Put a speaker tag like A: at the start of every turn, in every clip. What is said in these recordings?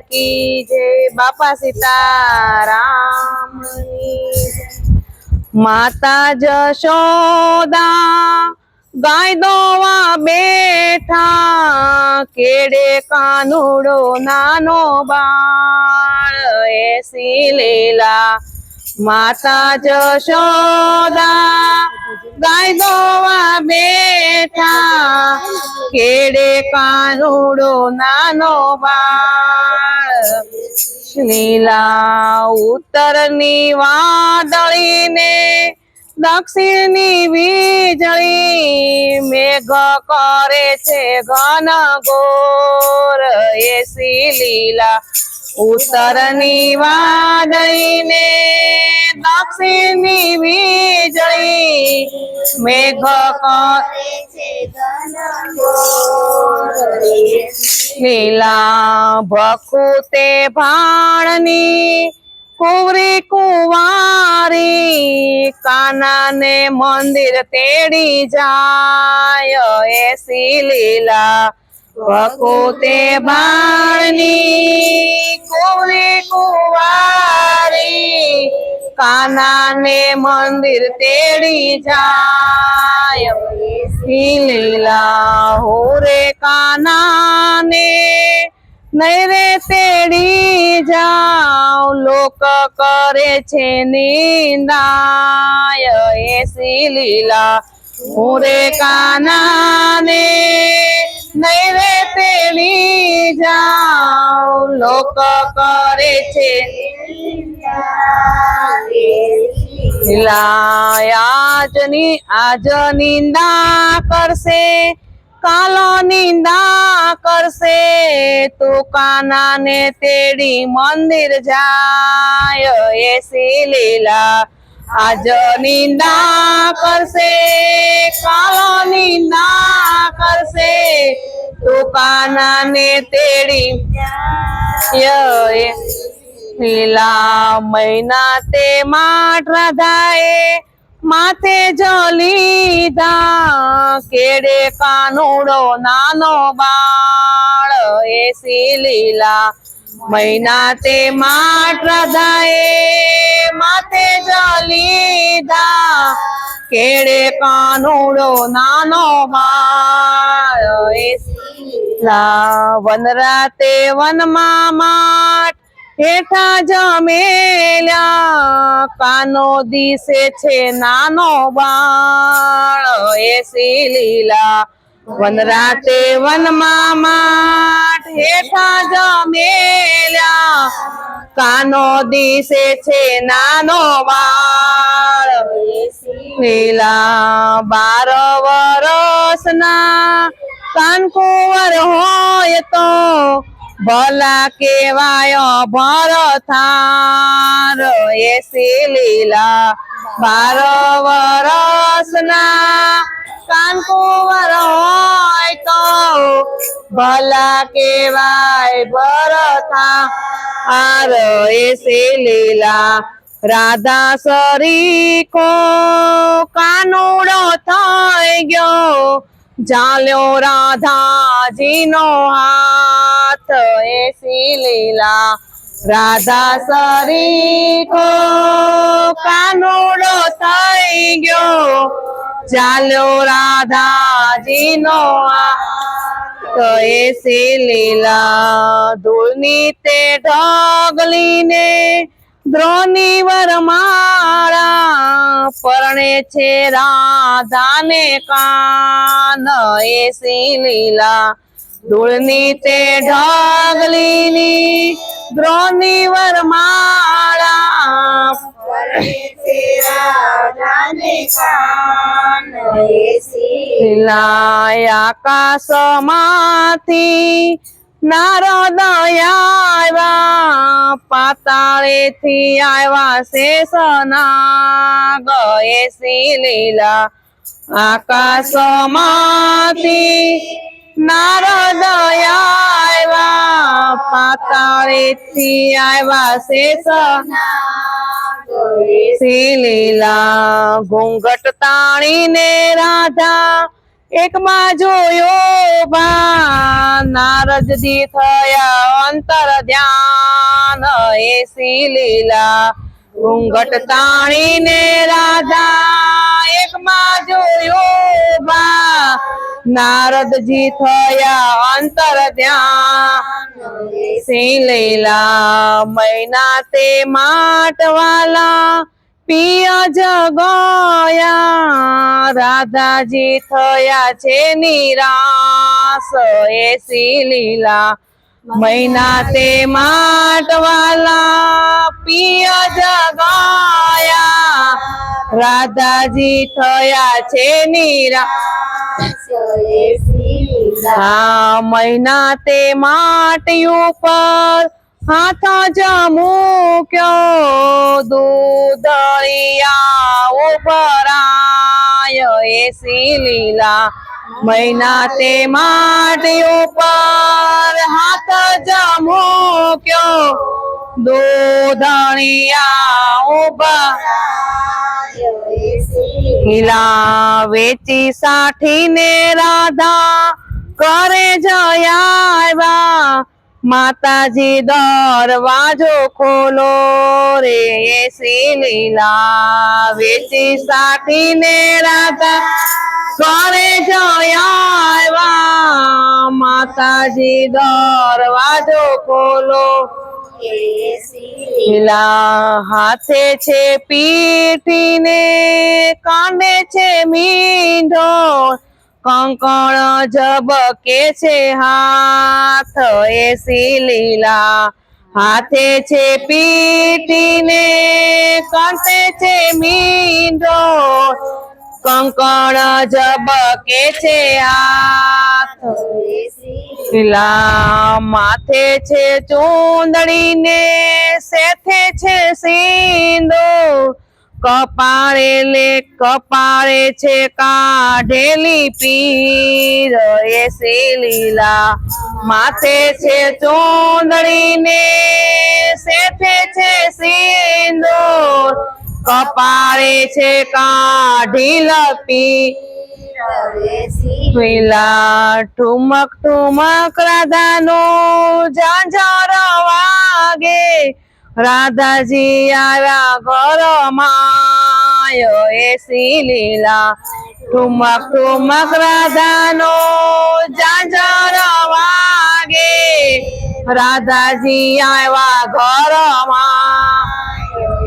A: की जय। बापा सीताराम की जय। माता जशोदा गाय दोवा बेठा केड़े कानूड़ो नानो बाळ एसी लीला। माता जशोदा गाय दोवा बेठा केड़े कानूड़ो नानो बाळ लीला। उत्तरनी वादळी ने दक्षिणनी वीजळी मेघ करे छे घन घोर एसी लीला। उत्तरनी वादळी ने दक्षिणनी वीजळी मेघ करे छे घन घोर लीला। भकुते भाणनी कुवरी कुवारी काना ने मंदिर तेड़ी जाय एसी लीला। भकुते भाणनी कुवरी कुवारी काना ने मंदिर तेड़ी जाय एसी लीला। हो रे काना ने नैरे तेड़ी जाओ लोक करे छे निंदाय एसी लीला। मोरे काना ने नैरे तेड़ी जाओ लोक करे छे लीला। आज निंदा करसे कालो निंदा करसे तू काना ने तेड़ी मंदिर जाय एसी लीला। आज निंदा करसे कालो निंदा करसे तू काना ने तेड़ी लीला। महीना ते माठ राधाए माथे जलीदा केड़े कानूड़ो नानो बाळ एसी लीला। महीना ते माठ राधाए माथे जलीदा केड़े कानूड़ो नानो बाळ एसी लीला। वनराते वनमा माठ हेठा जमेल्या कानो दिसे छे नानो बाळ एसी लीला। वनराते वनमा माठ हेठा जमेल्या कानो दिसे छे नानो बाळ लीला। 12 वरसना कानकुंवर होय तो भला केवाय भरथार एसी लीला। 12 वरसना कानकुंवर होय तो भला केवाय भरथार एसी लीला। राधा सरीखो कानूड़ो थई गयो जाल्यो राधाजी नो हाथ एसी लीला। राधा सरीखो कानूड़ो थई गयो जाल्यो राधाजी नो हाथ एसी लीला। धूलनी ते ढगली ने द्रोणी वरमाळा परणे छे राधा ने कान एसी लीला। धूलनी ते ढगलीनी द्रोणी वरमाळा परणे छे राधा ने कान एसी लीला। आकाशमांथी नारद आव्या पाताळेथी आव्या शेषनाग एसी लीला। आकाशमांथी नारद आव्या पाताळेथी आव्या शेषनाग एसी लीला। घूंघट ताणीने राधा એકમાં જોયો બા નારદજી થયા અંતર ધ્યાન એસી લીલા ઘૂંઘટ તાણીને રાધા એકમાં જોયો બા નારદજી થયા અંતર ધ્યાન એસી લીલા મૈના તે માટવાલા પિય જગયા રાધાજી થયા છે નિરાશ એસી લીલા મૈના તે માટવાલા પિય જગયા રાધાજી થયા છે નિરાશ હા મૈના તે માટી ઉપર હાથ જ મૂક્યો દૂધળિયા ઉભરાય એસી લીલા મૈના તે માટી ઉપર હાથ જ મૂક્યો દૂધળિયા ઉભરાય લીલા વેચી સાઠીને રાધા કરે જયા માતાજી દરવાજો ખોલો રે એસી લીલા વેચી સાઠીને રાધા કરે જયા માતાજી દરવાજો ખોલો લીલા હાથે છે પીઠીને કાંડે છે મીંઢો કંકણ ઝબકે છે હાથ એસી લીલા હાથે છે પીઠીને કાંટે છે મીંઢો કંકણ ઝબકે છે હાથ લીલા માથે છે ચૂંદડીને સેથે છે સિંદૂર કપાળે છે કાઢેલી પીર એસી લીલા માથે છે ચૂંદડીને સેથે છે સિંદૂર કપાળે છે કાઢેલી પીર લીલા ઠુમક ઠુમક રાધાનો ઝાંઝર વાગે રાધાજી આવ્યા ઘરમાં એસી લીલા ઠુમક ઠુમક રાધાનો ઝાંઝર વાગે રાધાજી આવ્યા ઘરમાં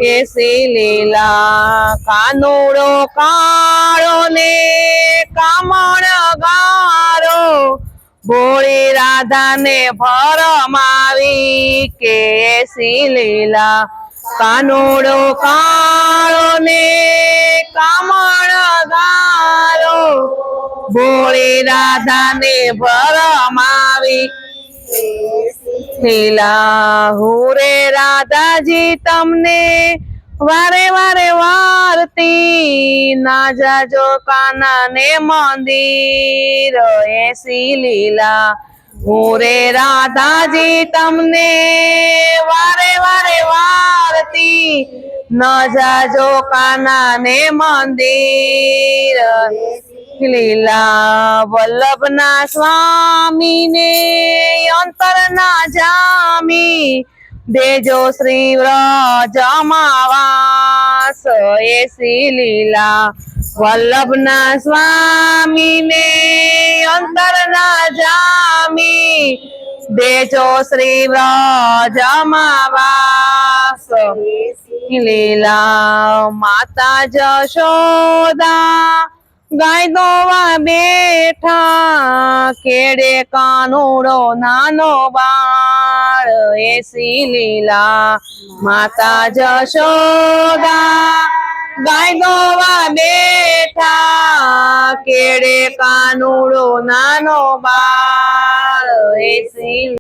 A: એસી લીલા કાનુડો કાળો ને કામણ ગારો ભોળી રાધાને ભરમાવી કે એસી લીલા કાનુડો કાળો ને કામણ ગારો ભોળી રાધાને ભરમાવી લીલા હુરે રાધાજી તમને વારે વારે વારતી ના જાજો કાના ને મંદિર એસી લીલા હુરે રાધાજી તમને વારે વારે વારતી ન જાજો કાના ને મંદિર લીલા વલ્લભના સ્વામીને અંતરના જામી દેજો શ્રી વ્રજમાવાસ એસી લીલા વલ્લભના સ્વામીને અંતરના જામી દેજો શ્રી વ્રજમાવાસ લીલા માતા જશોદા ગાય દોવા બેઠા કેડે કાનુડો નાનો બાળ એસી લીલા માતા જશોદા ગાય દોવા બેઠા કેડે કાનુડો નાનો બાળ એસી